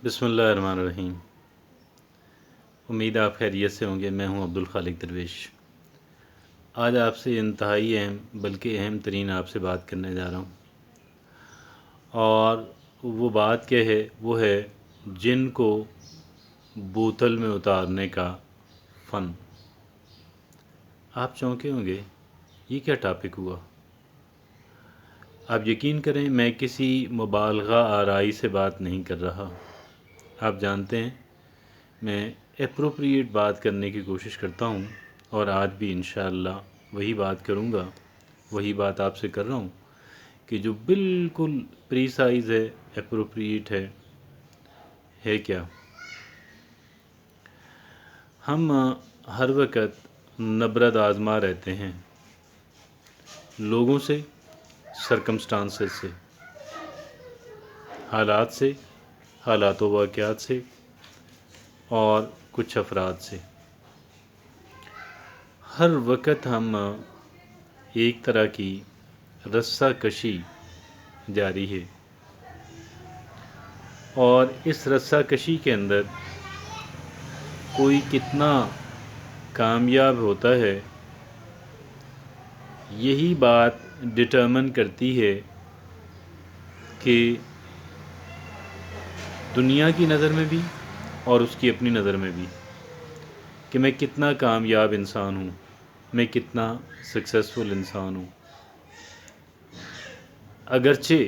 बिस्मिल्लाहिर्रहमानिर्रहीम। उम्मीद आप खैरियत से होंगे। मैं हूं अब्दुल खालिक दरवेश। आज आपसे इंतहाई अहम बल्कि अहम तरीन आपसे बात करने जा रहा हूं, और वो बात क्या है? वो है जिन को बोतल में उतारने का फ़न। आप चौंके होंगे, ये क्या टॉपिक हुआ? आप यकीन करें, मैं किसी मुबालगा आराई से बात नहीं कर रहा। आप जानते हैं, मैं एप्रोप्रिएट बात करने की कोशिश करता हूँ, और आज भी इंशाअल्लाह वही बात करूँगा। वही बात आपसे कर रहा हूँ कि जो बिल्कुल प्रीसाइज़ है, एप्रोप्रिएट है क्या? हम हर वक्त नबरद आज़मा रहते हैं लोगों से, सरकमस्टांसेस से, हालात से, हालात व वाक़यात से, और कुछ अफराद से। हर वक्त हम एक तरह की रस्सा कशी जारी है, और इस रस्सा कशी के अंदर कोई कितना कामयाब होता है, यही बात डिटर्मिन करती है कि दुनिया की नज़र में भी और उसकी अपनी नज़र में भी, कि मैं कितना कामयाब इंसान हूँ, मैं कितना सक्सेसफुल इंसान हूँ। अगरचे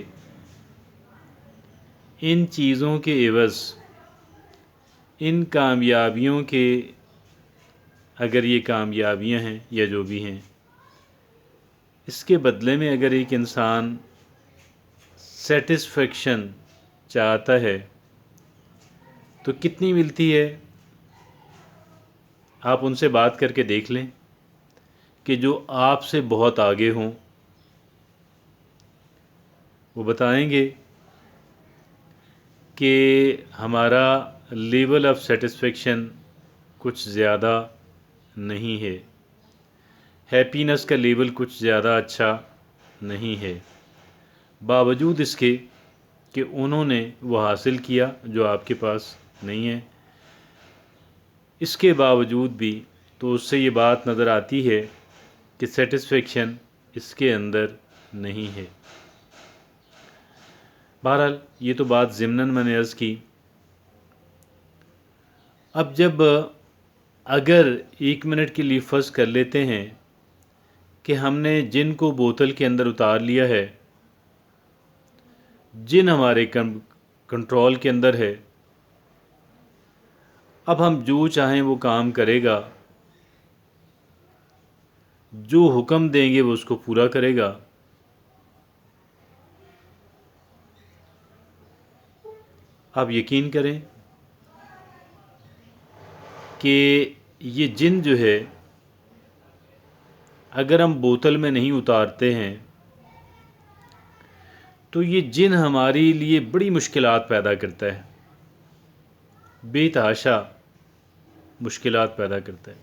इन चीज़ों के एवज़, इन कामयाबियों के, अगर ये कामयाबियाँ हैं या जो भी हैं, इसके बदले में अगर एक इंसान सेटिस्फेक्शन चाहता है तो कितनी मिलती है? आप उनसे बात करके देख लें कि जो आपसे बहुत आगे हों। वो बताएंगे कि हमारा लेवल ऑफ सेटिस्फेक्शन कुछ ज़्यादा नहीं है, हैप्पीनेस का लेवल कुछ ज़्यादा अच्छा नहीं है, बावजूद इसके कि उन्होंने वो हासिल किया जो आपके पास नहीं है। इसके बावजूद भी तो उससे ये बात नज़र आती है कि सेटिस्फेक्शन इसके अंदर नहीं है। बहरहाल, ये तो बात ज़िम्नन मैंने अर्ज़ की। अब जब अगर 1 मिनट के लिए फ़र्ज़ कर लेते हैं कि हमने जिन को बोतल के अंदर उतार लिया है, जिन हमारे कंट्रोल के अंदर है, अब हम जो चाहें वो काम करेगा, जो हुक्म देंगे वो उसको पूरा करेगा। आप यकीन करें कि ये जिन जो है, अगर हम बोतल में नहीं उतारते हैं तो ये जिन हमारे लिए बड़ी मुश्किलात पैदा करता है, बेतहाशा मुश्किलात पैदा करता है,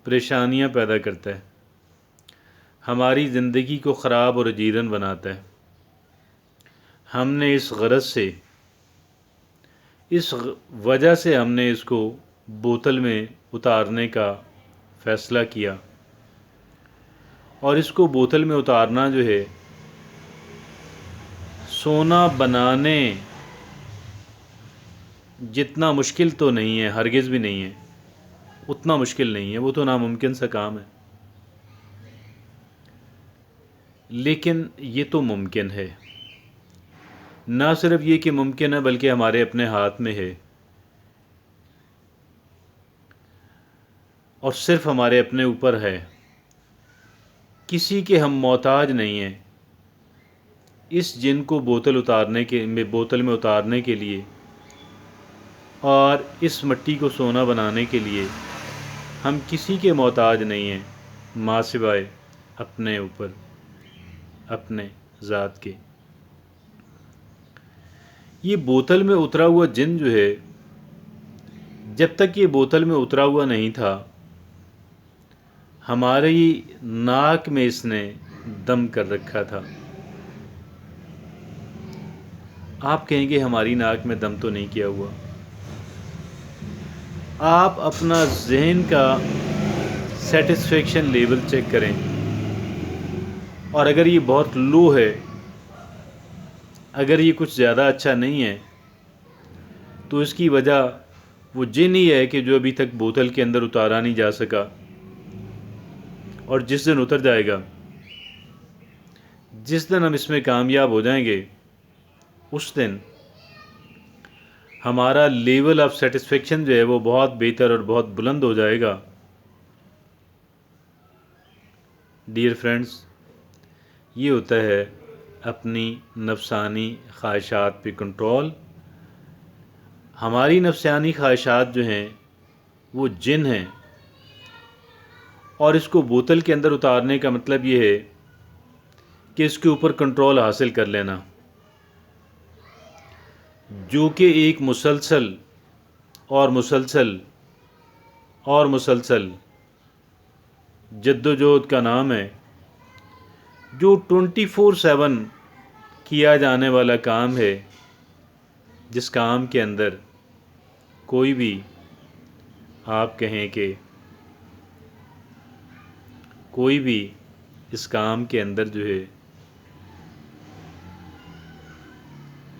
परेशानियां पैदा करता है, हमारी ज़िंदगी को ख़राब और अजीरन बनाता है। हमने इस गरज से, इस वजह से हमने इसको बोतल में उतारने का फ़ैसला किया, और इसको बोतल में उतारना जो है, सोना बनाने जितना मुश्किल तो नहीं है, हरगिज़ भी नहीं है, उतना मुश्किल नहीं है, वो तो नामुमकिन सा काम है। लेकिन ये तो मुमकिन है। ना सिर्फ ये कि मुमकिन है, बल्कि हमारे अपने हाथ में है, और सिर्फ हमारे अपने ऊपर है। किसी के हम मोहताज नहीं हैं इस जिन को बोतल में उतारने के लिए, और इस मिट्टी को सोना बनाने के लिए हम किसी के मोहताज नहीं हैं, माँ सिवाय अपने ऊपर, अपने ज़ात के। ये बोतल में उतरा हुआ जिन जो है, जब तक ये बोतल में उतरा हुआ नहीं था, हमारी नाक में इसने दम कर रखा था। آپ کہیں گے ہماری ناک میں دم تو نہیں کیا ہوا. آپ اپنا ذہن کا سیٹسفیکشن لیول چیک کریں، اور اگر یہ بہت لو ہے، اگر یہ کچھ زیادہ اچھا نہیں ہے، تو اس کی وجہ وہ جن ہی ہے کہ جو ابھی تک بوتل کے اندر اتارا نہیں جا سکا، اور جس دن اتر جائے گا، جس دن ہم اس میں کامیاب ہو جائیں گے، اس دن ہمارا لیول آف سیٹسفیکشن جو ہے وہ بہت بہتر اور بہت بلند ہو جائے گا. ڈیئر فرینڈز، یہ ہوتا ہے اپنی نفسانی خواہشات پہ کنٹرول. ہماری نفسانی خواہشات جو ہیں وہ جن ہیں، اور اس کو بوتل کے اندر اتارنے کا مطلب یہ ہے کہ اس کے اوپر کنٹرول حاصل کر لینا، جو کہ ایک مسلسل اور مسلسل اور مسلسل جد و جہد کا نام ہے، جو 24/7 کیا جانے والا کام ہے، جس کام کے اندر کوئی بھی آپ کہیں کہ کوئی بھی اس کام کے اندر جو ہے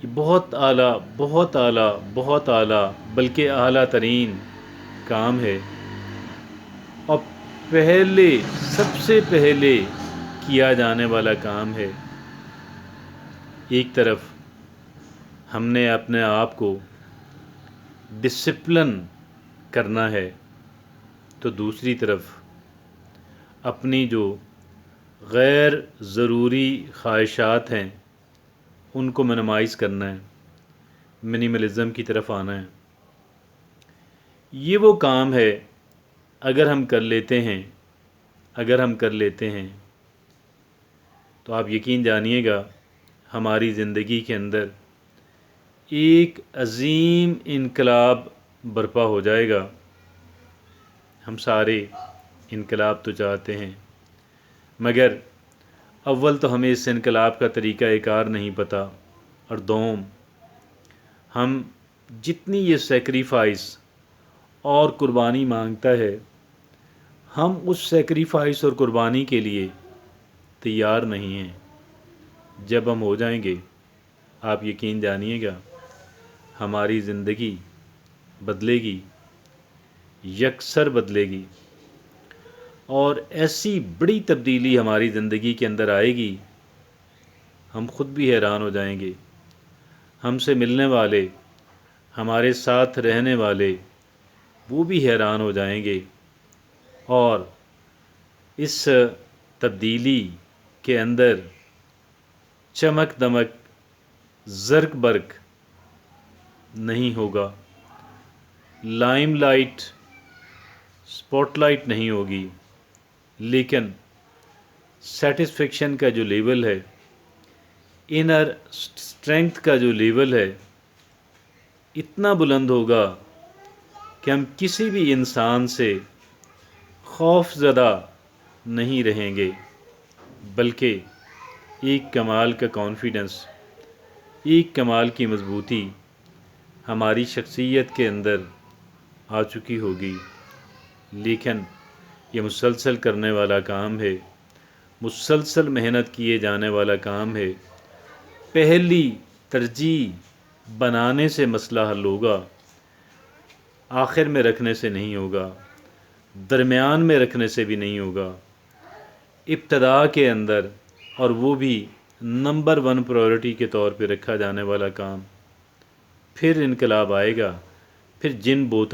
یہ بہت اعلیٰ بہت اعلیٰ بہت اعلیٰ بلکہ اعلیٰ ترین کام ہے، اور پہلے سب سے پہلے کیا جانے والا کام ہے. ایک طرف ہم نے اپنے آپ کو ڈسپلن کرنا ہے، تو دوسری طرف اپنی جو غیر ضروری خواہشات ہیں ان کو منیمائز کرنا ہے، منیملزم کی طرف آنا ہے. یہ وہ کام ہے، اگر ہم کر لیتے ہیں تو آپ یقین جانیے گا ہماری زندگی کے اندر ایک عظیم انقلاب برپا ہو جائے گا. ہم سارے انقلاب تو چاہتے ہیں، مگر اول تو ہمیں اس انقلاب کا طریقہ کار نہیں پتہ، اور دوم ہم جتنی یہ سیکریفائس اور قربانی مانگتا ہے، ہم اس سیکریفائس اور قربانی کے لیے تیار نہیں ہیں. جب ہم ہو جائیں گے، آپ یقین جانیے گا ہماری زندگی بدلے گی، یکسر بدلے گی، اور ایسی بڑی تبدیلی ہماری زندگی کے اندر آئے گی، ہم خود بھی حیران ہو جائیں گے. ہم سے ملنے والے، ہمارے ساتھ رہنے والے، وہ بھی حیران ہو جائیں گے، اور اس تبدیلی کے اندر چمک دمک، زرق برق نہیں ہوگا، لائم لائٹ، سپوٹ لائٹ نہیں ہوگی، لیکن سیٹسفیکشن کا جو لیول ہے، انر اسٹرینگتھ کا جو لیول ہے، اتنا بلند ہوگا کہ ہم کسی بھی انسان سے خوف زدہ نہیں رہیں گے، بلکہ ایک کمال کا کانفیڈنس، ایک کمال کی مضبوطی ہماری شخصیت کے اندر آ چکی ہوگی. لیکن یہ مسلسل کرنے والا کام ہے، مسلسل محنت کیے جانے والا کام ہے. پہلی ترجیح بنانے سے مسئلہ حل ہوگا، آخر میں رکھنے سے نہیں ہوگا، درمیان میں رکھنے سے بھی نہیں ہوگا. ابتدا کے اندر، اور وہ بھی نمبر 1 پرائورٹی کے طور پہ رکھا جانے والا کام، پھر انقلاب آئے گا. پھر جن بوتل